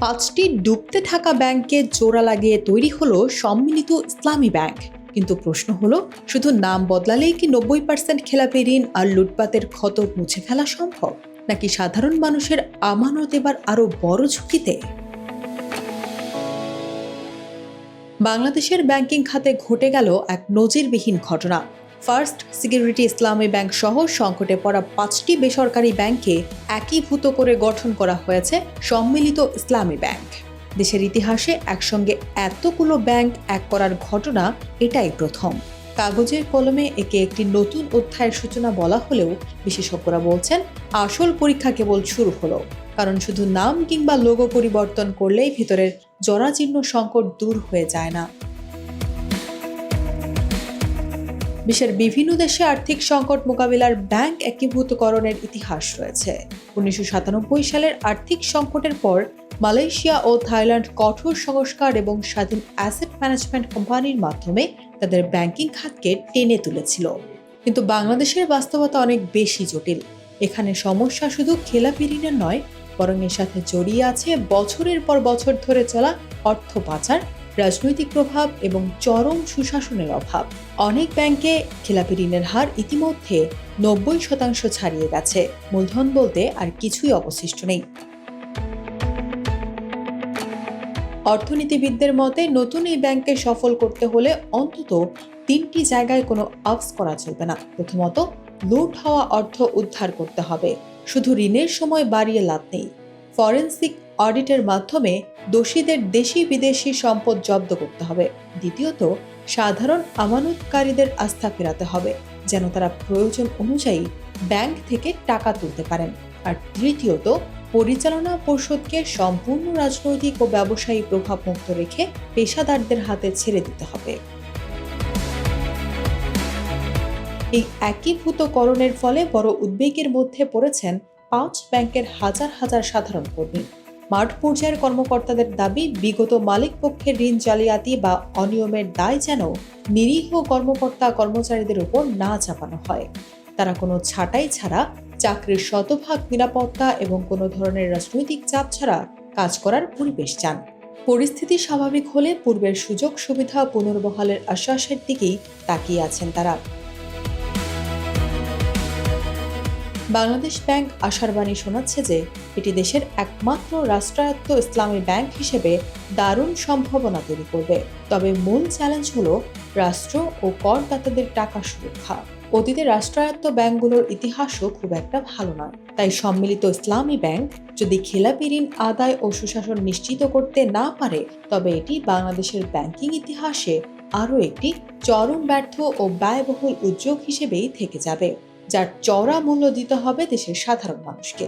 5টি ডুবতে থাকা ব্যাংকে জোড়া লাগিয়ে তৈরি হলো সম্মিলিত ইসলামী ব্যাংক। কিন্তু প্রশ্ন হলো, শুধু নাম বদলালেই কি 90% খেলাপি ঋণ আর লুটপাতের ক্ষত মুছে ফেলা সম্ভব, নাকি সাধারণ মানুষের আমানত এবার আরো বড় ঝুঁকিতে? বাংলাদেশের ব্যাংকিং খাতে ঘটে গেল এক নজিরবিহীন ঘটনা। ফার্স্ট সিকিউরিটি ইসলামী ব্যাংক সহ সংকটে পড়া 5টি বেসরকারি ব্যাংকে একীভূত করে গঠন করা হয়েছে সম্মিলিত ইসলামী ব্যাংক। দেশের ইতিহাসে একসঙ্গে এতগুলো ব্যাংক এক করার ঘটনা এটাই প্রথম। কাগজের কলমে একে একটি নতুন অধ্যায়ের সূচনা বলা হলেও বিশেষজ্ঞরা বলছেন, আসল পরীক্ষা কেবল শুরু হলো। কারণ শুধু নাম কিংবা লোগো পরিবর্তন করলেই ভিতরের জরাজীর্ণ সংকট দূর হয়ে যায় না। বিশ্বের বিভিন্ন দেশে আর্থিক সংকট মোকাবিলার ব্যাংক একীভূতকরণের ইতিহাস রয়েছে। 1997 সালের আর্থিক সংকটের পর মালয়েশিয়া ও থাইল্যান্ড কঠোর সংস্কার এবং স্বাধীন অ্যাসেট ম্যানেজমেন্ট কোম্পানির মাধ্যমে তাদের ব্যাংকিং খাতকে টেনে তুলেছিল। কিন্তু বাংলাদেশের বাস্তবতা অনেক বেশি জটিল। এখানে সমস্যা শুধু খেলাপি ঋণের নয়, বরং এর সাথে জড়িয়ে আছে বছরের পর বছর ধরে চলা অর্থ পাচার, রাজনৈতিক প্রভাব এবং চরম সুশাসনের অভাব। অনেক ব্যাংকে খেলাপি ঋণের হার ইতিমধ্যে 90% ছাড়িয়ে গেছে। মূলধন বলতে আর কিছুই অবশিষ্ট নেই। অর্থনীতিবিদদের মতে, নতুন এই ব্যাংককে সফল করতে হলে অন্তত 3টি জায়গায় কোনো আপস করা চলবে না। প্রথমত, লুট হওয়া অর্থ উদ্ধার করতে হবে। শুধু ঋণের সময় বাড়িয়ে লাভ নেই। ফরেনসিক অডিটের মাধ্যমে দোষীদের দেশি বিদেশি সম্পদ জব্দ করতে হবে। দ্বিতীয়ত, সাধারণ আমানতকারীদের আস্থা ফেরাতে হবে, যেন তারা প্রয়োজন অনুযায়ী ব্যাংক থেকে টাকা তুলতে পারেন। আর তৃতীয়ত, পরিচালনা পর্ষদকে সম্পূর্ণ রাজনৈতিক ও ব্যবসায়ী প্রভাব মুক্ত রেখে পেশাদারদের হাতে ছেড়ে দিতে হবে। এই একীভূতকরণের ফলে বড় উদ্বেগের মধ্যে পড়েছেন 5 ব্যাংকের হাজার হাজার সাধারণ কর্মী। মাঠ পর্যায়ের কর্মকর্তাদের দাবি, বিগত মালিক পক্ষের ঋণ জালিয়াতি বা অনিয়মের দায় যেন নিরীহ কর্মকর্তা কর্মচারীদের উপর না চাপানো হয়। তারা কোনো ছাঁটাই ছাড়া, চাকরির শতভাগ নিরাপত্তা এবং কোনো ধরনের রাজনৈতিক চাপ ছাড়া কাজ করার পরিবেশ চান। পরিস্থিতি স্বাভাবিক হলে পূর্বের সুযোগ সুবিধা পুনর্বহালের আশ্বাসের দিকেই তাকিয়ে আছেন তারা। বাংলাদেশ ব্যাংক আশার বাণী শোনাচ্ছে যে এটি দেশের একমাত্র রাষ্ট্রায়ত্ত ইসলামী ব্যাংক হিসেবে দারুণ সম্ভাবনা তৈরি করবে। তবে মূল চ্যালেঞ্জ হলো রাষ্ট্র ও করদাতাদের টাকা সুরক্ষা। অতীতে রাষ্ট্রায়ত্ত ব্যাংকগুলোর ইতিহাসও খুব একটা ভালো নয়। তাই সম্মিলিত ইসলামী ব্যাংক যদি খেলাপি ঋণ আদায় ও সুশাসন নিশ্চিত করতে না পারে, তবে এটি বাংলাদেশের ব্যাংকিং ইতিহাসে আরও একটি চরম ব্যর্থ ও ব্যয়বহুল উদ্যোগ হিসেবেই থেকে যাবে, যার চড়া মূল্য দিতে হবে দেশের সাধারণ মানুষকে।